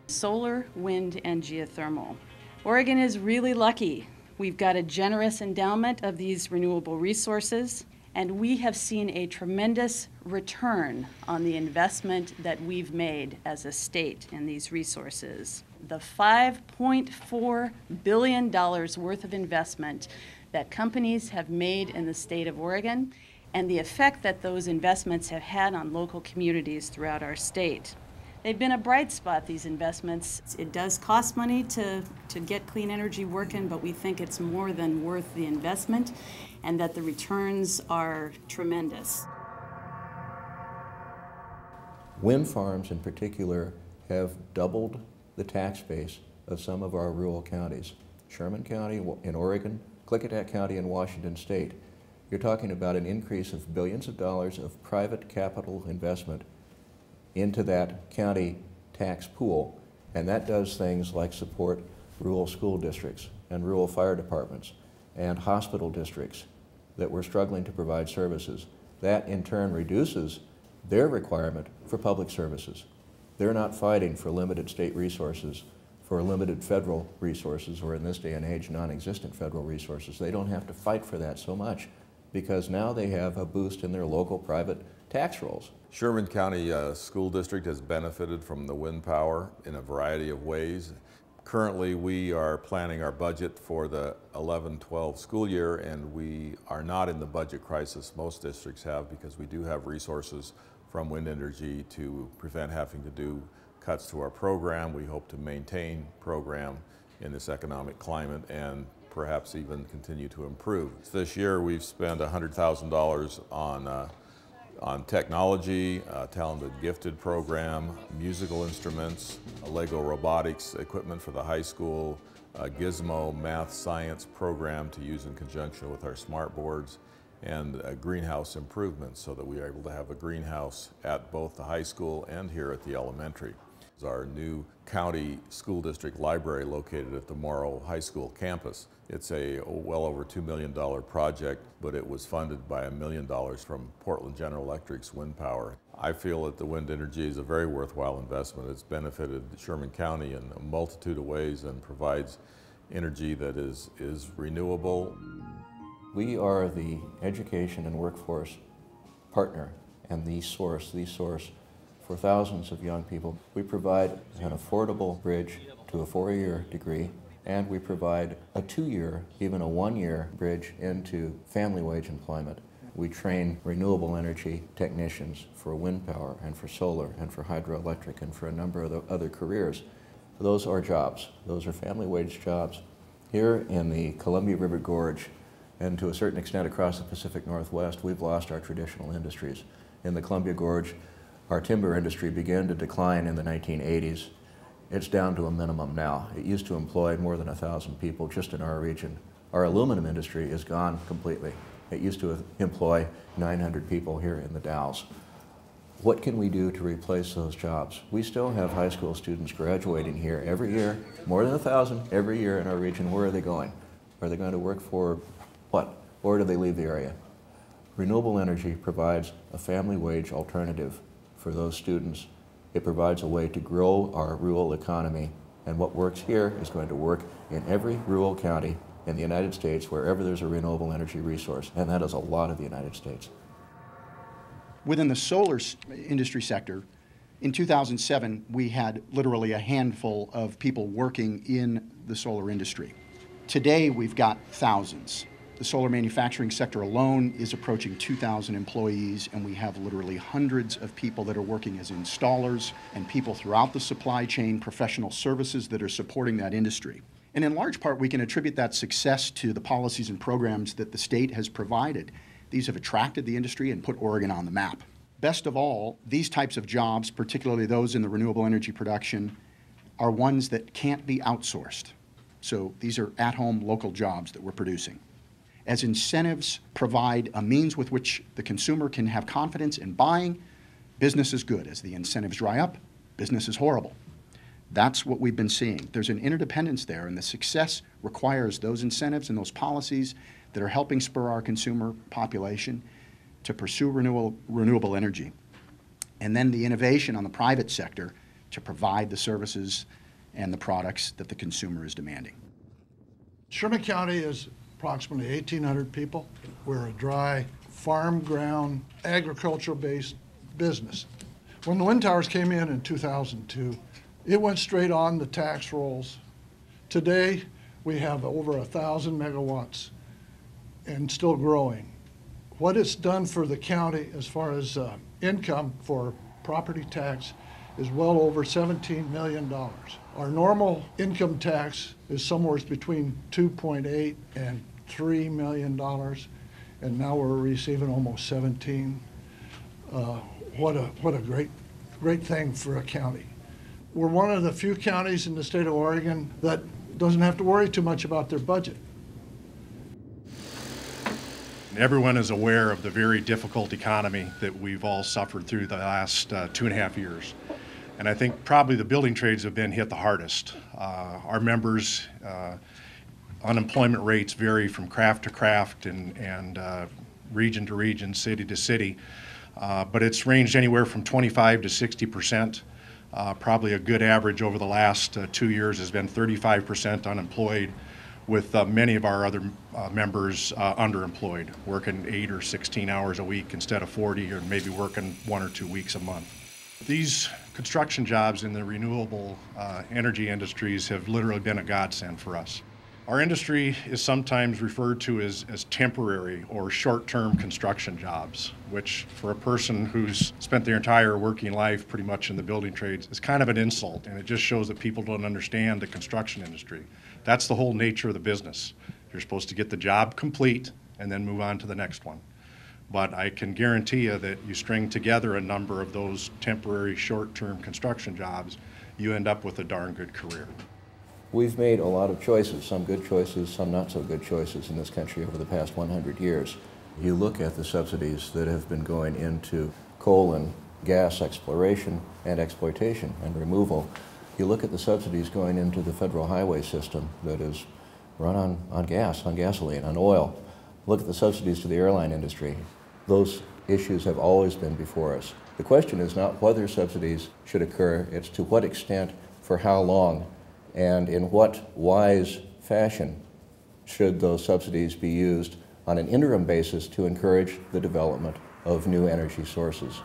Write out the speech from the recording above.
Solar, wind, and geothermal. Oregon is really lucky. We've got a generous endowment of these renewable resources, and we have seen a tremendous return on the investment that we've made as a state in these resources. The $5.4 billion worth of investment that companies have made in the state of Oregon, and the effect that those investments have had on local communities throughout our state. They've been a bright spot, these investments. It does cost money to get clean energy working, but we think it's more than worth the investment and that the returns are tremendous. Wind farms in particular have doubled the tax base of some of our rural counties. Sherman County in Oregon, Klickitat County in Washington State. You're talking about an increase of billions of dollars of private capital investment into that county tax pool, and that does things like support rural school districts and rural fire departments and hospital districts that were struggling to provide services. That in turn reduces their requirement for public services. They're not fighting for limited state resources, for limited federal resources, or in this day and age, non-existent federal resources. They don't have to fight for that so much because now they have a boost in their local private tax rolls. Sherman County School District has benefited from the wind power in a variety of ways. Currently, we are planning our budget for the 11-12 school year, and we are not in the budget crisis most districts have because we do have resources from wind energy to prevent having to do cuts to our program. We hope to maintain program in this economic climate and perhaps even continue to improve. This year we've spent $100,000 on technology, talented gifted program, musical instruments, a Lego robotics equipment for the high school, a Gizmo math science program to use in conjunction with our smart boards, and greenhouse improvements so that we are able to have a greenhouse at both the high school and here at the elementary. Our new county school district library located at the Morrow High School campus. It's a well over $2 million project, but it was funded by $1 million from Portland General Electric's wind power. I feel that the wind energy is a very worthwhile investment. It's benefited Sherman County in a multitude of ways and provides energy that is renewable. We are the education and workforce partner and the source for thousands of young people. We provide an affordable bridge to a 4-year degree, and we provide a 2-year, even a 1-year bridge into family wage employment. We train renewable energy technicians for wind power and for solar and for hydroelectric and for a number of other careers. Those are jobs. Those are family wage jobs. Here in the Columbia River Gorge, and to a certain extent across the Pacific Northwest, we've lost our traditional industries. In the Columbia Gorge, our timber industry began to decline in the 1980s. It's down to a minimum now. It used to employ more than 1,000 people just in our region. Our aluminum industry is gone completely. It used to employ 900 people here in the Dalles. What can we do to replace those jobs? We still have high school students graduating here every year, more than 1,000 every year in our region. Where are they going? Are they going to work for what? Or do they leave the area? Renewable energy provides a family wage alternative for those students. It provides a way to grow our rural economy, and what works here is going to work in every rural county in the United States wherever there's a renewable energy resource, and that is a lot of the United States. Within the solar industry sector, in 2007, we had literally a handful of people working in the solar industry. Today, we've got thousands. The solar manufacturing sector alone is approaching 2,000 employees, and we have literally hundreds of people that are working as installers and people throughout the supply chain, professional services that are supporting that industry. And in large part, we can attribute that success to the policies and programs that the state has provided. These have attracted the industry and put Oregon on the map. Best of all, these types of jobs, particularly those in the renewable energy production, are ones that can't be outsourced. So these are at-home local jobs that we're producing. As incentives provide a means with which the consumer can have confidence in buying, business is good. As the incentives dry up, business is horrible. That's what we've been seeing. There's an interdependence there, and the success requires those incentives and those policies that are helping spur our consumer population to pursue renewable energy. And then the innovation on the private sector to provide the services and the products that the consumer is demanding. Sherman County is approximately 1,800 people. We're a dry, farm ground, agricultural-based business. When the wind towers came in 2002, it went straight on the tax rolls. Today, we have over 1,000 megawatts and still growing. What it's done for the county as far as income for property tax is well over $17 million. Our normal income tax is somewhere between $2.8 and $3 million, and now we're receiving almost 17. What a great thing for a county. We're one of the few counties in the state of Oregon that doesn't have to worry too much about their budget. Everyone is aware of the very difficult economy that we've all suffered through the last 2.5 years. And I think probably the building trades have been hit the hardest. Our members' unemployment rates vary from craft to craft and region to region, city to city. But it's ranged anywhere from 25 to 60%. Probably a good average over the last 2 years has been 35% unemployed, with many of our other members underemployed, working 8 or 16 hours a week instead of 40, or maybe working 1 or 2 weeks a month. These construction jobs in the renewable energy industries have literally been a godsend for us. Our industry is sometimes referred to as temporary or short-term construction jobs, which for a person who's spent their entire working life pretty much in the building trades is kind of an insult, and it just shows that people don't understand the construction industry. That's the whole nature of the business. You're supposed to get the job complete and then move on to the next one. But I can guarantee you that you string together a number of those temporary short-term construction jobs, you end up with a darn good career. We've made a lot of choices, some good choices, some not so good choices in this country over the past 100 years. You look at the subsidies that have been going into coal and gas exploration and exploitation and removal. You look at the subsidies going into the federal highway system that is run on gas, on gasoline, on oil. Look at the subsidies to the airline industry. Those issues have always been before us. The question is not whether subsidies should occur, it's to what extent, for how long, and in what wise fashion should those subsidies be used on an interim basis to encourage the development of new energy sources.